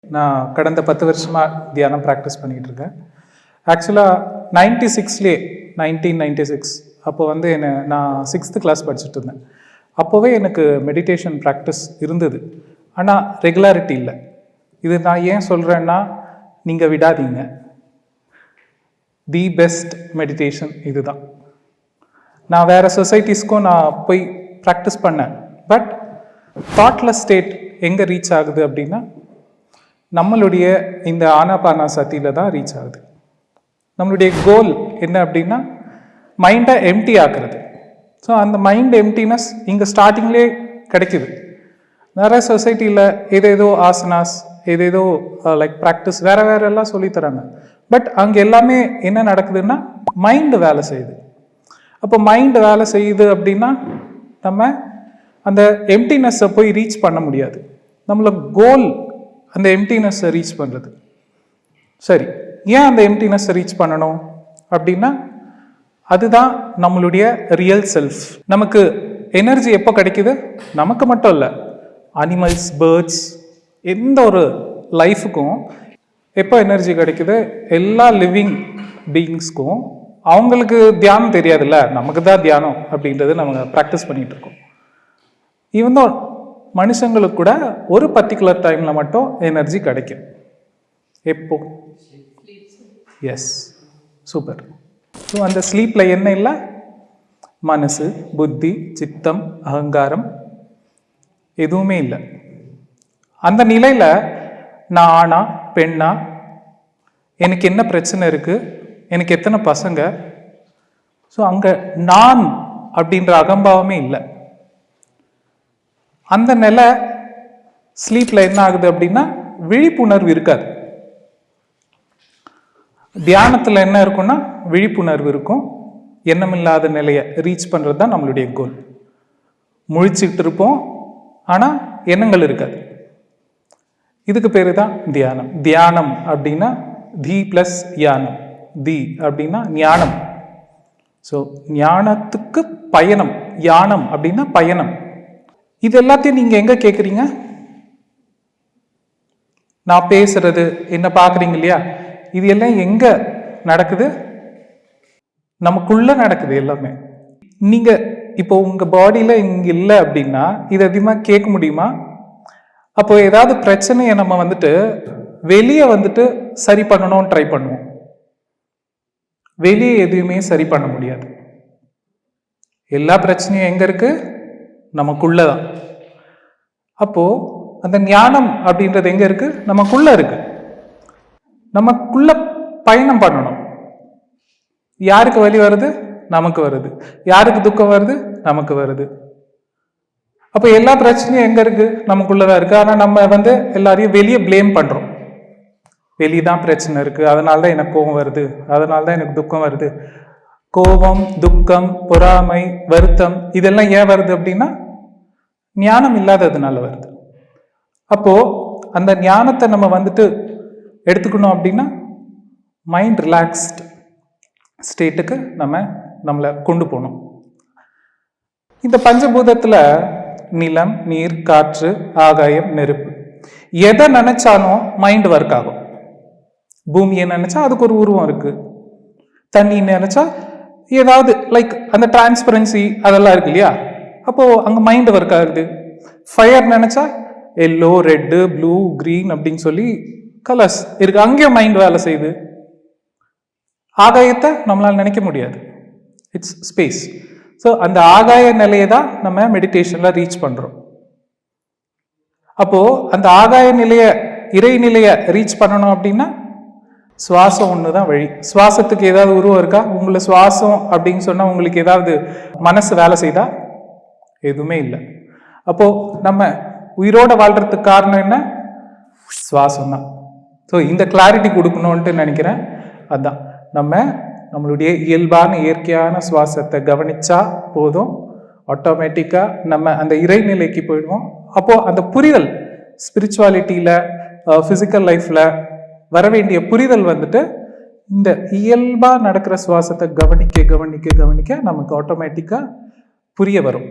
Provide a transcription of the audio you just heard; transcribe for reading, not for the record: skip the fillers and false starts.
நான் கடந்த 10 வருஷமாக தியானம் ப்ராக்டிஸ் பண்ணிகிட்ருக்கேன். ஆக்சுவலாக 1996 அப்போ வந்து நான் 6th கிளாஸ் படிச்சுட்டு இருந்தேன். அப்போவே எனக்கு மெடிடேஷன் ப்ராக்டிஸ் இருந்தது, ஆனால் ரெகுலாரிட்டி இல்லை. இது நான் ஏன் சொல்கிறேன்னா, நீங்கள் விடாதீங்க. தி பெஸ்ட் மெடிடேஷன் இது தான். நான் வேறு சொசைட்டிஸ்க்கும் நான் போய் ப்ராக்டிஸ் பண்ணேன். பட் தாட்லெஸ் ஸ்டேட் எங்கே ரீச் ஆகுது அப்படின்னா, நம்மளுடைய இந்த ஆனாபானாசதியில் தான் ரீச் ஆகுது. நம்மளுடைய கோல் என்ன அப்படின்னா, மைண்டை எம்டி ஆக்குறது. ஸோ அந்த மைண்ட் எம்டினஸ் இங்கே ஸ்டார்டிங்லேயே கிடைக்குது. நிறைய சொசைட்டியில் ஏதேதோ ஆசனாஸ், ஏதேதோ லைக் ப்ராக்டிஸ் வேறு எல்லாம் சொல்லித்தராங்க. பட் அங்கே எல்லாமே என்ன நடக்குதுன்னா, மைண்டு வேலை செய்யுது. அப்போ மைண்டு வேலை செய்யுது அப்படின்னா, நம்ம அந்த எம்டினஸ்ஸை போய் ரீச் பண்ண முடியாது. நம்மளோட கோல் அந்த எம்டினஸ்ஸை ரீச் பண்ணுறது. சரி, ஏன் அந்த எம்டினஸ்ஸை ரீச் பண்ணணும் அப்படின்னா, அதுதான் நம்மளுடைய ரியல் செல்ஃப். நமக்கு எனர்ஜி எப்போ கிடைக்குது? நமக்கு மட்டும் இல்லை, அனிமல்ஸ், பேர்ட்ஸ், எந்த ஒரு லைஃபுக்கும் எப்போ எனர்ஜி கிடைக்குது? எல்லா லிவிங் பீயிங்ஸ்க்கும். அவங்களுக்கு தியானம் தெரியாதுல்ல, நமக்கு தான் தியானம் அப்படின்றது நம்ம ப்ராக்டிஸ் பண்ணிகிட்டு இருக்கோம். இவன் மனுஷங்களுக்கு கூட ஒரு பர்டிகுலர் டைமில் மட்டும் எனர்ஜி கிடைக்கும். எப்போ? S, super. ஸோ அந்த ஸ்லீப்பில் என்ன இல்லை? மனசு, புத்தி, சித்தம், அகங்காரம் எதுவுமே இல்லை. அந்த நிலையில் நான் ஆணா பெண்ணா, எனக்கு என்ன பிரச்சனை இருக்குது, எனக்கு எத்தனை பசங்க, ஸோ அங்கே நான் அப்படின்ற அகம்பாவமே இல்லை. அந்த நிலை ஸ்லீப்பில் என்ன ஆகுது அப்படின்னா, விழிப்புணர்வு இருக்காது. தியானத்தில் என்ன இருக்குன்னா, விழிப்புணர்வு இருக்கும். எண்ணமில்லாத நிலையை ரீச் பண்ணுறது தான் நம்மளுடைய கோல். முழிச்சுக்கிட்டு இருப்போம், ஆனால் எண்ணங்கள் இருக்காது. இதுக்கு பேர் தான் தியானம். தியானம் அப்படின்னா தி ப்ளஸ் யானம். தி அப்படின்னா ஞானம். ஸோ ஞானத்துக்கு பயணம், யானம் அப்படின்னா பயணம். இது எல்லாத்தையும் நீங்கள் எங்கே கேட்குறீங்க? நான் பேசுறது, என்ன பார்க்குறீங்க இல்லையா, இது எல்லாம் எங்கே நடக்குது? நமக்குள்ள நடக்குது எல்லாமே. நீங்கள் இப்போ உங்கள் பாடியில் இங்கே இல்லை அப்படின்னா இது அதிகமாக கேட்க முடியுமா? அப்போ ஏதாவது பிரச்சனையை நம்ம வந்துட்டு வெளியே வந்துட்டு சரி பண்ணணும்னு ட்ரை பண்ணுவோம். வெளியே எதுவுமே சரி பண்ண முடியாது. எல்லா பிரச்சனையும் எங்கே இருக்கு? நமக்குள்ள தான். அப்போ அந்த ஞானம் அப்படின்றது எங்க இருக்கு? நமக்குள்ள இருக்கு. நமக்குள்ள பயணம் பண்ணணும். யாருக்கு வலி வருது? நமக்கு வருது. யாருக்கு துக்கம் வருது? நமக்கு வருது. அப்போ எல்லா பிரச்சனையும் எங்க இருக்கு? நமக்குள்ளதான் இருக்கு. ஆனா நம்ம எல்லாரையும் வெளியே பிளேம் பண்றோம். வெளியதான் பிரச்சனை இருக்கு, அதனால்தான் எனக்கு கோபம் வருது, அதனால்தான் எனக்கு துக்கம் வருது. கோபம், துக்கம், பொறாமை, வருத்தம் இதெல்லாம் ஏன் வருது அப்படின்னா, ஞானம் இல்லாததுனால வருது. அப்போ அந்த ஞானத்தை நம்ம எடுத்துக்கணும் அப்படின்னா, மைண்ட் ரிலாக்ஸ்ட் ஸ்டேட்டுக்கு நம்மளை கொண்டு போகணும். இந்த பஞ்சபூதத்துல நிலம், நீர், காற்று, ஆகாயம், நெருப்பு, எதை நினைச்சாலும் மைண்ட் ஒர்க் ஆகும். பூமியை நினைச்சா அதுக்கு ஒரு உருவம் இருக்கு. தண்ணி நினைச்சா ஏதாவது லைக் அந்த டிரான்ஸ்பரன்சி அதெல்லாம் இருக்கு இல்லையா, அப்போ அங்க மைண்ட் ஒர்க் ஆகுது. ஃபயர் நினைச்சா எல்லோ, ரெட்டு, ப்ளூ, கிரீன் அப்படின்னு சொல்லி கலர்ஸ் இருக்கு, அங்கேயும் மைண்ட் வேலை செய்யுது. ஆகாயத்தை நம்மளால நினைக்க முடியாது, இட்ஸ் ஸ்பேஸ். ஸோ அந்த ஆகாய நிலையை தான் நம்ம மெடிடேஷன்ல ரீச் பண்றோம். அப்போ அந்த ஆகாய நிலைய, இறை நிலைய ரீச் பண்ணணும் அப்படின்னா சுவாசம் ஒண்ணுதான் வழி. சுவாசத்துக்கு ஏதாவது உருவம் இருக்கா? உங்களை சுவாசம் அப்படின்னு சொன்னா உங்களுக்கு ஏதாவது மனசு வேலை செய்தா? எதுவுமே இல்லை. அப்போ நம்ம உயிரோட வாழ்றதுக்கு காரணம் என்ன? சுவாசம் தான். ஸோ இந்த கிளாரிட்டி கொடுக்கணும்ட்டு நினைக்கிறேன். அதுதான் நம்மளுடைய இயல்பான இயற்கையான சுவாசத்தை கவனிச்சா போதும், ஆட்டோமேட்டிக்கா நம்ம அந்த இறைநிலைக்கு போயிடுவோம். அப்போ அந்த புரிதல், ஸ்பிரிச்சுவாலிட்டியில, பிசிக்கல் லைஃப்ல வர வேண்டிய புரிதல் இந்த இயல்பா நடக்கிற சுவாசத்தை கவனிக்க கவனிக்க கவனிக்க நமக்கு ஆட்டோமேட்டிக்கா புரிய வரும்.